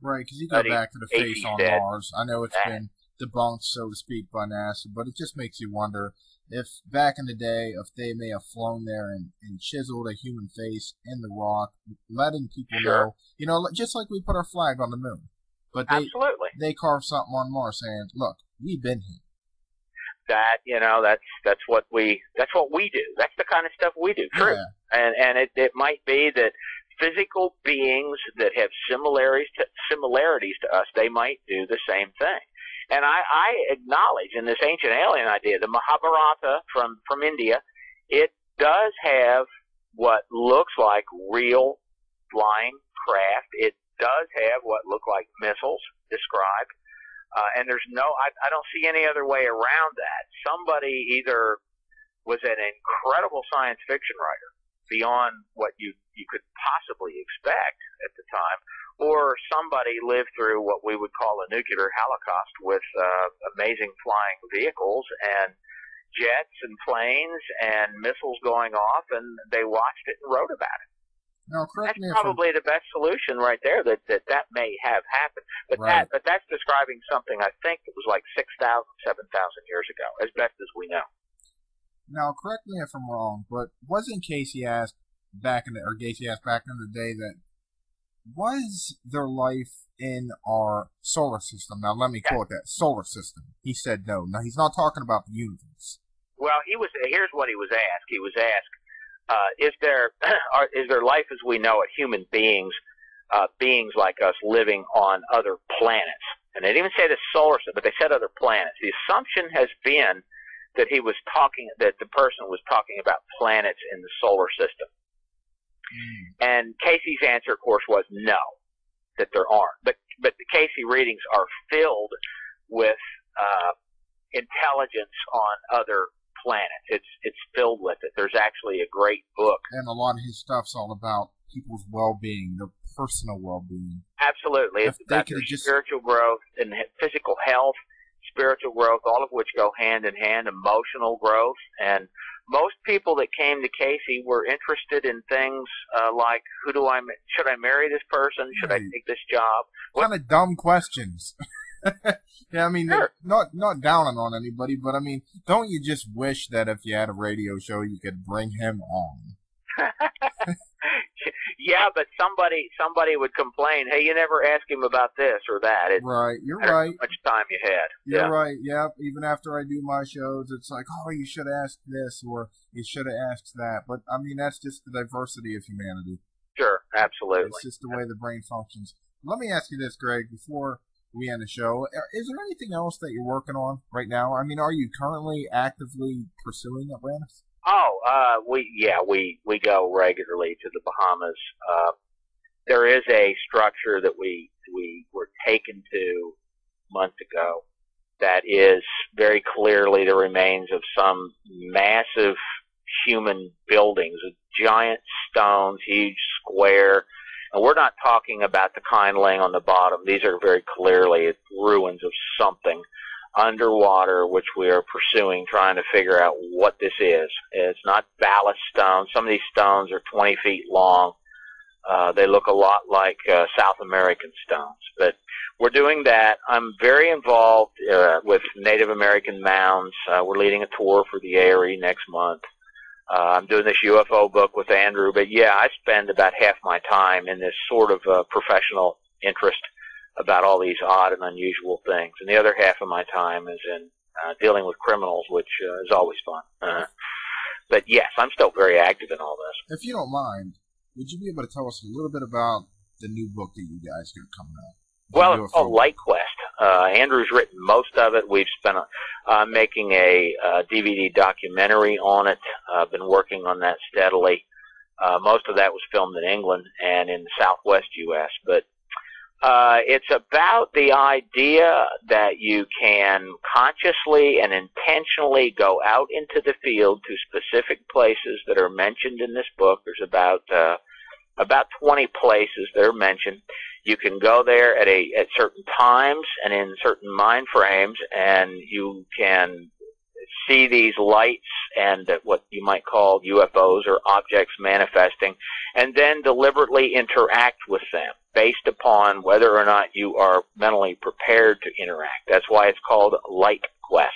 Right, because you go back to the face on Mars. I know it's been debunked, so to speak, by NASA, but it just makes you wonder, if back in the day, if they may have flown there and chiseled a human face in the rock, letting people Sure. know, just like we put our flag on the moon. But Absolutely. they carved something on Mars saying, look, we've been here. That's what we do. That's the kind of stuff we do. True. Yeah. And it might be that physical beings that have similarities to us, they might do the same thing. And I acknowledge in this ancient alien idea, the Mahabharata from India, it does have what looks like real flying craft. It does have what look like missiles described. And there's I don't see any other way around that. Somebody either was an incredible science fiction writer beyond what you could possibly expect at the time, or somebody lived through what we would call a nuclear holocaust with amazing flying vehicles and jets and planes and missiles going off, and they watched it and wrote about it. Now, correct me if probably the best solution right there, that may have happened. But right. That's describing something I think that was like 6,000, 7,000 years ago, as best as we know. Now, correct me if I'm wrong, but wasn't Gacy asked back in the day that was there life in our solar system? Now, let me quote that solar system. He said no. Now, he's not talking about the universe. Well, here's what he was asked. He was asked, is there life as we know it, human beings, beings like us living on other planets? And they didn't even say the solar system, but they said other planets. The assumption has been that that the person was talking about planets in the solar system. And Casey's answer, of course, was no, that there aren't. But the Casey readings are filled with intelligence on other planets. It's filled with it. There's actually a great book. And a lot of his stuff's all about people's well-being, their personal well-being. Absolutely. It's about their spiritual growth and physical health, spiritual growth, all of which go hand in hand, emotional growth. And most people that came to Casey were interested in things like, should I marry this person? Should I take this job? Kind of dumb questions. Yeah, I mean, sure. not downing on anybody, but I mean, don't you just wish that if you had a radio show, you could bring him on? Yeah, but somebody would complain, hey, you never ask him about this or that. Right, you're right. How much time you had. You're right, yeah. Even after I do my shows, it's like, oh, you should ask this or you should have asked that. But, I mean, that's just the diversity of humanity. Sure, absolutely. It's just the way the brain functions. Let me ask you this, Greg, before we end the show. Is there anything else that you're working on right now? I mean, are you currently actively pursuing Atlantis? Oh, we go regularly to the Bahamas. There is a structure that we were taken to months ago that is very clearly the remains of some massive human buildings, giant stones, huge square. And we're not talking about the kind laying on the bottom. These are very clearly ruins of something underwater, which we are pursuing, trying to figure out what this is. It's not ballast stones. Some of these stones are 20 feet long. They look a lot like South American stones. But we're doing that. I'm very involved with Native American mounds. We're leading a tour for the ARE next month. I'm doing this UFO book with Andrew. But, yeah, I spend about half my time in this sort of professional interest about all these odd and unusual things. And the other half of my time is in dealing with criminals, which is always fun. But, yes, I'm still very active in all this. If you don't mind, would you be able to tell us a little bit about the new book that you guys got coming out? Well, it's called Light Quest. Andrew's written most of it. We've spent making a DVD documentary on it. I've been working on that steadily. Most of that was filmed in England and in the southwest U.S., but it's about the idea that you can consciously and intentionally go out into the field to specific places that are mentioned in this book. There's about 20 places that are mentioned. You can go there at certain times and in certain mind frames, and you can see these lights and what you might call UFOs or objects manifesting, and then deliberately interact with them based upon whether or not you are mentally prepared to interact. That's why it's called Light Quest.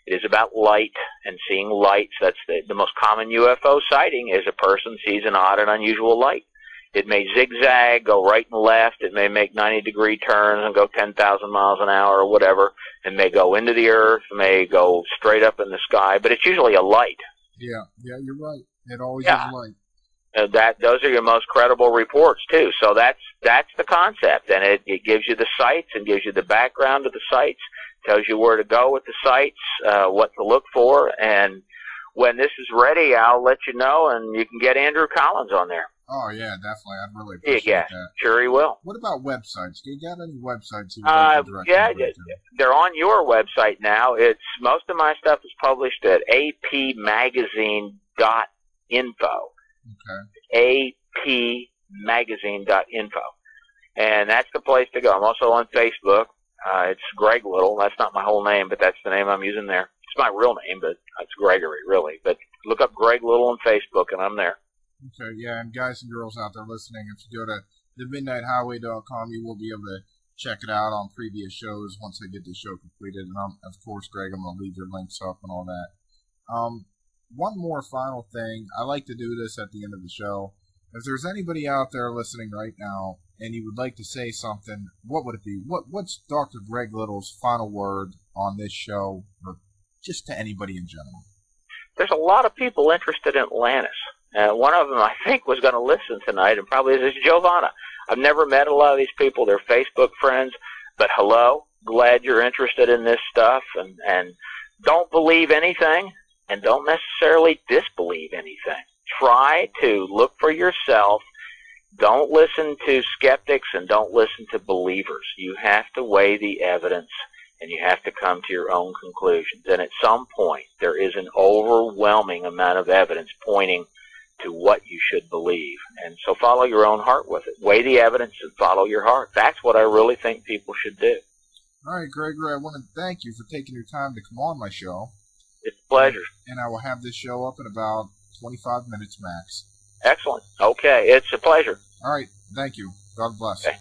It is about light and seeing lights. That's the most common UFO sighting is a person sees an odd and unusual light. It may zigzag, go right and left. It may make 90-degree turns and go 10,000 miles an hour or whatever. It may go into the earth, may go straight up in the sky, but it's usually a light. Yeah, you're right. It always is light. Those are your most credible reports too. So that's the concept, and it gives you the sites and gives you the background of the sites, tells you where to go with the sites, what to look for, and when this is ready, I'll let you know, and you can get Andrew Collins on there. Oh yeah, definitely. I'd really appreciate that. Sure, he will. What about websites? Do you got any websites you would like to direct me to? They're on your website now. Most of my stuff is published at apmagazine.info. Okay. apmagazine.info. And that's the place to go. I'm also on Facebook. It's Greg Little. That's not my whole name, but that's the name I'm using there. It's my real name, but it's Gregory, really. But look up Greg Little on Facebook, and I'm there. Okay, yeah, and guys and girls out there listening, if you go to themidnighthighway.com, you will be able to check it out on previous shows once I get the show completed. And of course, Greg, I'm going to leave your links up and all that. One more final thing. I like to do this at the end of the show. If there's anybody out there listening right now and you would like to say something, what would it be? What's Dr. Greg Little's final word on this show, or just to anybody in general? There's a lot of people interested in Atlantis. One of them, I think, was going to listen tonight, and probably is Giovanna. I've never met a lot of these people. They're Facebook friends. But hello, glad you're interested in this stuff. And don't believe anything, and don't necessarily disbelieve anything. Try to look for yourself. Don't listen to skeptics, and don't listen to believers. You have to weigh the evidence, and you have to come to your own conclusions. And at some point, there is an overwhelming amount of evidence pointing to what you should believe. And so follow your own heart with it. Weigh the evidence and follow your heart. That's what I really think people should do. All right, Gregory, I want to thank you for taking your time to come on my show. It's a pleasure. And I will have this show up in about 25 minutes max. Excellent. Okay, it's a pleasure. All right, thank you. God bless. Okay.